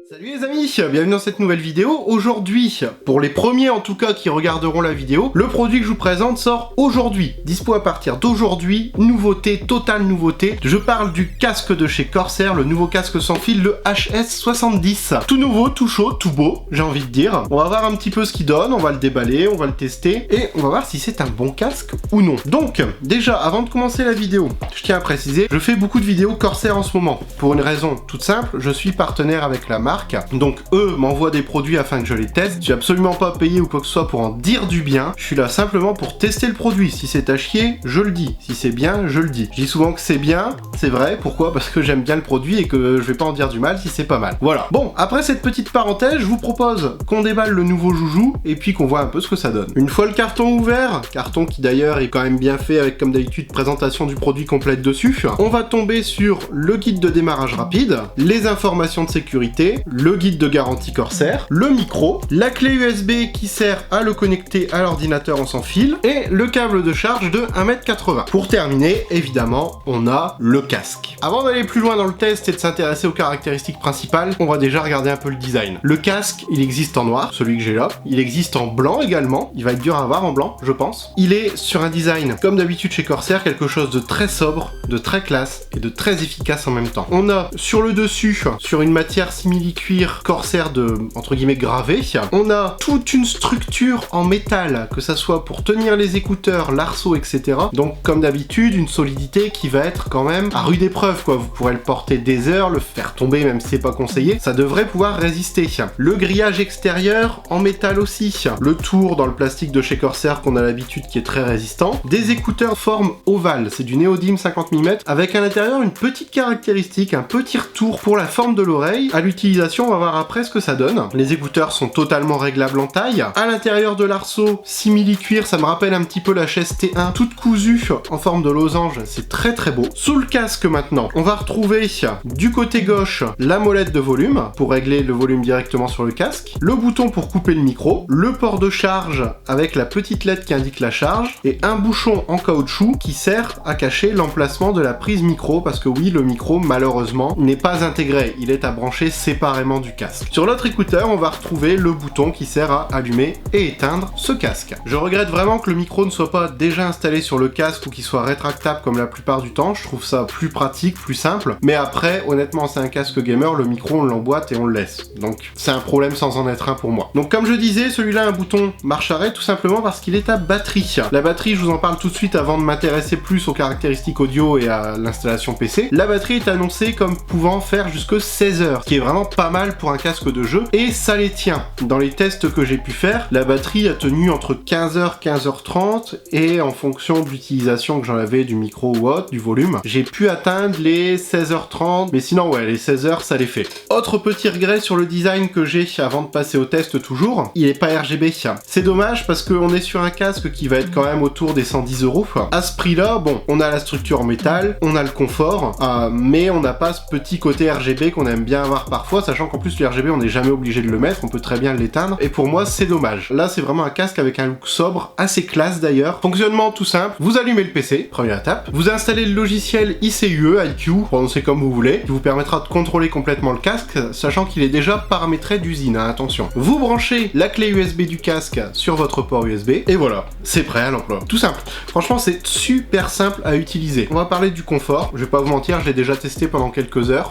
Salut les amis, bienvenue dans cette nouvelle vidéo. Aujourd'hui, pour les premiers en tout cas qui regarderont la vidéo, le produit que je vous présente sort aujourd'hui, dispo à partir d'aujourd'hui, nouveauté, totale nouveauté. Je parle du casque de chez Corsair, le nouveau casque sans fil, le HS70. Tout nouveau, tout chaud, tout beau, j'ai envie de dire. On va voir un petit peu ce qu'il donne, on va le déballer, on va le tester, et on va voir si c'est un bon casque ou non. Donc, déjà, avant de commencer la vidéo, je tiens à préciser, je fais beaucoup de vidéos Corsair en ce moment. Pour une raison toute simple, je suis partenaire avec la marque. Donc eux m'envoient des produits afin que je les teste. Je suis absolument pas payé ou quoi que ce soit pour en dire du bien. Je suis là simplement pour tester le produit. Si c'est à chier, je le dis. Si c'est bien, je le dis. Je dis souvent que c'est bien, c'est vrai. Pourquoi? Parce que j'aime bien le produit et que je vais pas en dire du mal si c'est pas mal. Voilà. Bon, après cette petite parenthèse, je vous propose qu'on déballe le nouveau joujou et puis qu'on voit un peu ce que ça donne. Une fois le carton ouvert, carton qui d'ailleurs est quand même bien fait avec comme d'habitude présentation du produit complète dessus, on va tomber sur le guide de démarrage rapide, les informations de sécurité, le guide de garantie Corsair, le micro, la clé USB qui sert à le connecter à l'ordinateur en sans fil et le câble de charge de 1m80. Pour terminer, évidemment, on a le casque. Avant d'aller plus loin dans le test et de s'intéresser aux caractéristiques principales, on va déjà regarder un peu le design. Le casque, il existe en noir, celui que j'ai là. Il existe en blanc également. Il va être dur à avoir en blanc, je pense. Il est sur un design, comme d'habitude chez Corsair, quelque chose de très sobre, de très classe et de très efficace en même temps. On a sur le dessus, sur une matière simili-cuir Corsair de, entre guillemets, gravé, on a toute une structure en métal, que ça soit pour tenir les écouteurs, l'arceau, etc. Donc, comme d'habitude, une solidité qui va être quand même à rude épreuve, quoi. Vous pourrez le porter des heures, le faire tomber, même si c'est pas conseillé. Ça devrait pouvoir résister. Le grillage extérieur en métal aussi. Le tour dans le plastique de chez Corsair qu'on a l'habitude qui est très résistant. Des écouteurs forme ovale, c'est du Neodyme 50 mm, avec à l'intérieur une petite caractéristique, un petit retour pour la forme de l'oreille. À l'utilisation, on va voir après ce que ça donne. Les écouteurs sont totalement réglables en taille. À l'intérieur de l'arceau, simili-cuir, ça me rappelle un petit peu la chaise T1, toute cousue en forme de losange, c'est très très beau. Sous le casque maintenant, on va retrouver du côté gauche la molette de volume, pour régler le volume directement sur le casque, le bouton pour couper le micro, le port de charge avec la petite lettre qui indique la charge, et un bouchon en caoutchouc qui sert à cacher l'emplacement de la prise micro, parce que oui, le micro, malheureusement, n'est pas intégré, il est à brancher séparément du casque. Sur l'autre écouteur, on va retrouver le bouton qui sert à allumer et éteindre ce casque. Je regrette vraiment que le micro ne soit pas déjà installé sur le casque ou qu'il soit rétractable comme la plupart du temps, je trouve ça plus pratique, plus simple, mais après, honnêtement, c'est un casque gamer, le micro on l'emboîte et on le laisse. Donc c'est un problème sans en être un pour moi. Donc comme je disais, celui-là a un bouton marche-arrêt tout simplement parce qu'il est à batterie. La batterie, je vous en parle tout de suite avant de m'intéresser plus aux caractéristiques audio et à l'installation PC. La batterie est annoncée comme pouvant faire jusque 16 heures, ce qui est vraiment pas mal pour un casque de jeu, et ça les tient. Dans les tests que j'ai pu faire, la batterie a tenu entre 15h, 15h30, et en fonction de l'utilisation que j'en avais du micro ou autre, du volume, j'ai pu atteindre les 16h30, mais sinon ouais, les 16h ça les fait. Autre petit regret sur le design que j'ai avant de passer au test toujours, il est pas RGB. C'est dommage parce qu'on est sur un casque qui va être quand même autour des 110 €. À ce prix-là, bon, on a la structure en métal, on a le confort, mais on n'a pas ce petit côté RGB qu'on aime bien avoir parfois, sachant qu'en plus le RGB on n'est jamais obligé de le mettre, on peut très bien l'éteindre, et pour moi c'est dommage. Là c'est vraiment un casque avec un look sobre, assez classe d'ailleurs. Fonctionnement tout simple, vous allumez le PC, première étape, vous installez le logiciel ICUE, prononcez comme vous voulez, qui vous permettra de contrôler complètement le casque, sachant qu'il est déjà paramétré d'usine, hein, attention. Vous branchez la clé USB du casque sur votre port USB, et voilà, c'est prêt à l'emploi. Tout simple. Franchement c'est super simple à utiliser. On va parler du confort, je vais pas vous mentir, je l'ai déjà testé pendant quelques heures.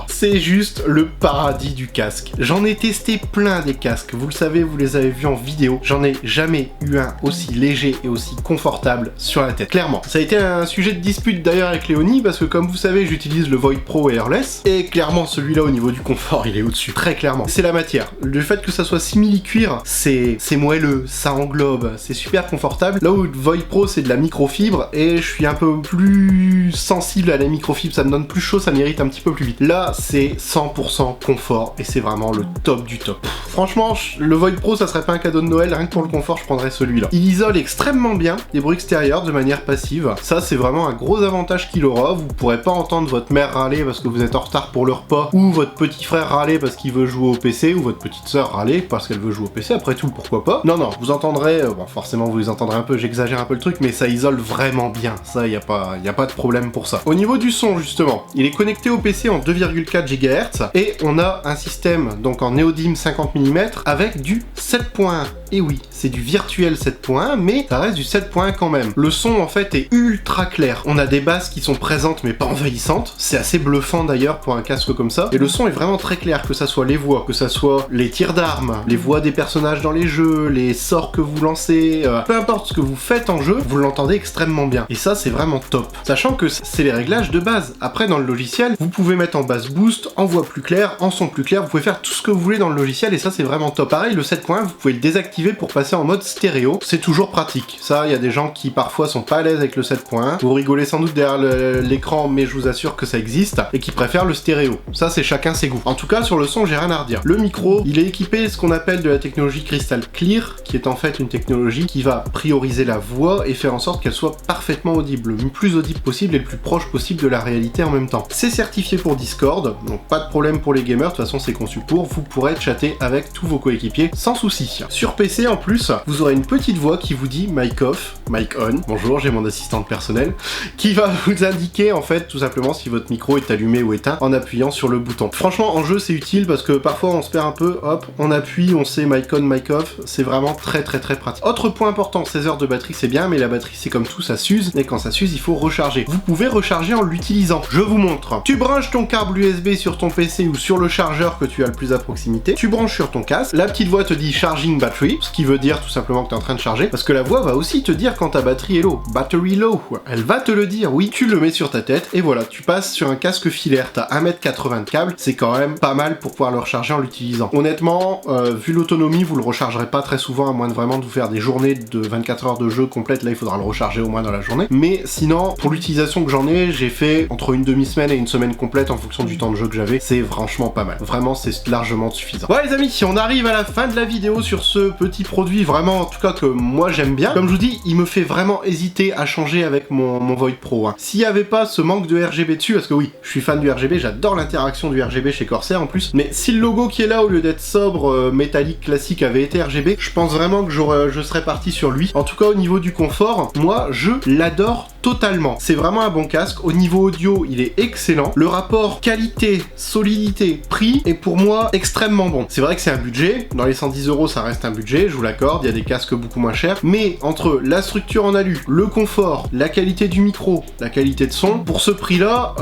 C'est juste le paradis du casque. J'en ai testé plein des casques, vous le savez, vous les avez vus en vidéo, j'en ai jamais eu un aussi léger et aussi confortable sur la tête, clairement. Ça a été un sujet de dispute d'ailleurs avec Léonie, parce que comme vous savez, j'utilise le Void Pro Airless, et clairement celui-là au niveau du confort, il est au-dessus, très clairement. C'est la matière. Le fait que ça soit simili-cuir, c'est moelleux, ça englobe, c'est super confortable. Là où le Void Pro c'est de la microfibre, et je suis un peu plus sensible à la microfibre, ça me donne plus chaud, ça m'irrite un petit peu plus vite. Là, c'est 100% confort, et c'est vraiment le top du top. Franchement, le Void Pro, ça serait pas un cadeau de Noël, rien que pour le confort, je prendrais celui-là. Il isole extrêmement bien les bruits extérieurs de manière passive. Ça, c'est vraiment un gros avantage qu'il aura. Vous pourrez pas entendre votre mère râler parce que vous êtes en retard pour le repas, ou votre petit frère râler parce qu'il veut jouer au PC, ou votre petite sœur râler parce qu'elle veut jouer au PC, après tout, pourquoi pas. Non, non, vous entendrez, bon, forcément vous les entendrez un peu, j'exagère un peu le truc, mais ça isole vraiment bien. Ça, y a pas de problème pour ça. Au niveau du son, justement, il est connecté au PC en 2,4 4 GHz et on a un système donc en néodyme 50 mm avec du 7.1. Et oui, c'est du virtuel 7.1, mais ça reste du 7.1 quand même. Le son en fait est ultra clair. On a des basses qui sont présentes mais pas envahissantes. C'est assez bluffant d'ailleurs pour un casque comme ça. Et le son est vraiment très clair, que ça soit les voix, que ça soit les tirs d'armes, les voix des personnages dans les jeux, les sorts que vous lancez, peu importe ce que vous faites en jeu, vous l'entendez extrêmement bien. Et ça c'est vraiment top. Sachant que c'est les réglages de base. Après dans le logiciel, vous pouvez mettre en basse boost, en voix plus claire, en son plus clair, vous pouvez faire tout ce que vous voulez dans le logiciel et ça c'est vraiment top. Pareil, le 7.1, vous pouvez le désactiver pour passer en mode stéréo, c'est toujours pratique. Ça, il y a des gens qui parfois sont pas à l'aise avec le 7.1, vous rigolez sans doute derrière l'écran, mais je vous assure que ça existe, et qui préfèrent le stéréo. Ça, c'est chacun ses goûts. En tout cas, sur le son, j'ai rien à redire. Le micro, il est équipé de ce qu'on appelle de la technologie Crystal Clear, qui est en fait une technologie qui va prioriser la voix et faire en sorte qu'elle soit parfaitement audible, le plus audible possible et le plus proche possible de la réalité en même temps. C'est certifié pour Discord, donc pas de problème pour les gamers, de toute façon c'est conçu pour, vous pourrez chatter avec tous vos coéquipiers sans souci. Sur PC, en plus, vous aurez une petite voix qui vous dit mic off, mic on, bonjour, j'ai mon assistante personnelle, qui va vous indiquer en fait tout simplement si votre micro est allumé ou éteint en appuyant sur le bouton. Franchement en jeu c'est utile parce que parfois on se perd un peu, hop, on appuie, on sait mic on, mic off, c'est vraiment très pratique. Autre point important, 16 heures de batterie c'est bien, mais la batterie c'est comme tout, ça s'use, et quand ça s'use il faut recharger. Vous pouvez recharger en l'utilisant, je vous montre. Tu branches ton câble USB sur ton PC ou sur le chargeur que tu as le plus à proximité, tu branches sur ton casque, la petite voix te dit charging battery, ce qui veut dire tout simplement que tu es en train de charger, parce que la voix va aussi te dire quand ta batterie est low, battery low, elle va te le dire, oui, tu le mets sur ta tête, et voilà, tu passes sur un casque filaire, t'as 1m80 de câble, c'est quand même pas mal pour pouvoir le recharger en l'utilisant. Honnêtement, vu l'autonomie, vous le rechargerez pas très souvent, à moins de vraiment de vous faire des journées de 24 heures de jeu complètes, là il faudra le recharger au moins dans la journée, mais sinon, pour l'utilisation que j'en ai, j'ai fait entre une demi-semaine et une semaine complète en fonction du temps de jeu que j'avais, c'est franchement pas mal, vraiment c'est largement suffisant. Ouais les amis, si on arrive à la fin de la vidéo sur ce petit produit vraiment en tout cas que moi j'aime bien, comme je vous dis il me fait vraiment hésiter à changer avec mon Void Pro hein. S'il n'y avait pas ce manque de RGB dessus, parce que oui je suis fan du RGB, j'adore l'interaction du RGB chez Corsair en plus, mais si le logo qui est là au lieu d'être sobre métallique classique avait été RGB, je pense vraiment que je serais parti sur lui. En tout cas au niveau du confort, moi je l'adore totalement. C'est vraiment un bon casque. Au niveau audio, il est excellent. Le rapport qualité, solidité, prix est pour moi extrêmement bon. C'est vrai que c'est un budget. Dans les 110 €, ça reste un budget, je vous l'accorde. Il y a des casques beaucoup moins chers. Mais entre la structure en alu, le confort, la qualité du micro, la qualité de son, pour ce prix-là,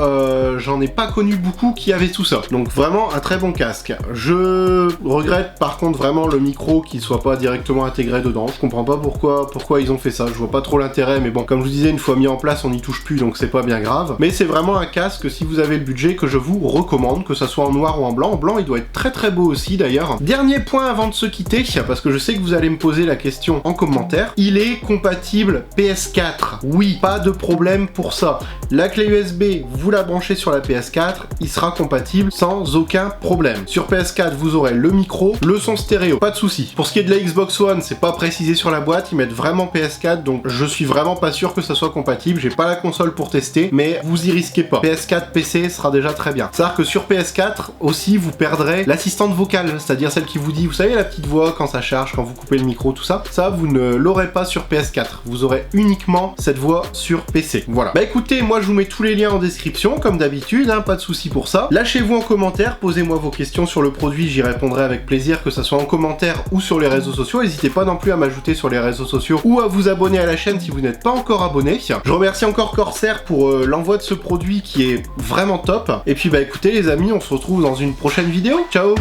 j'en ai pas connu beaucoup qui avaient tout ça. Donc vraiment un très bon casque. Je regrette par contre vraiment le micro qui soit pas directement intégré dedans. Je comprends pas pourquoi ils ont fait ça. Je vois pas trop l'intérêt. Mais bon, comme je vous disais, une fois mis en place, on n'y touche plus, donc c'est pas bien grave. Mais c'est vraiment un casque, si vous avez le budget, que je vous recommande, que ça soit en noir ou en blanc. En blanc, il doit être très beau aussi d'ailleurs. Dernier point avant de se quitter, parce que je sais que vous allez me poser la question en commentaire, il est compatible PS4. Oui, pas de problème pour ça. La clé USB, vous la branchez sur la PS4, il sera compatible sans aucun problème. Sur PS4, vous aurez le micro, le son stéréo, pas de souci. Pour ce qui est de la Xbox One, c'est pas précisé sur la boîte, ils mettent vraiment PS4, donc je suis vraiment pas sûr que ça soit compatible. J'ai pas la console pour tester, mais vous y risquez pas. PS4, PC sera déjà très bien. C'est-à-dire que sur PS4 aussi, vous perdrez l'assistante vocale, c'est-à-dire celle qui vous dit, vous savez, la petite voix quand ça charge, quand vous coupez le micro, tout ça. Ça, vous ne l'aurez pas sur PS4. Vous aurez uniquement cette voix sur PC. Voilà. Bah écoutez, moi je vous mets tous les liens en description, comme d'habitude, hein, pas de souci pour ça. Lâchez-vous en commentaire, posez-moi vos questions sur le produit, j'y répondrai avec plaisir, que ça soit en commentaire ou sur les réseaux sociaux. N'hésitez pas non plus à m'ajouter sur les réseaux sociaux ou à vous abonner à la chaîne si vous n'êtes pas encore abonné. Je remercie encore Corsair pour l'envoi de ce produit qui est vraiment top. Et puis bah écoutez les amis, on se retrouve dans une prochaine vidéo. Ciao!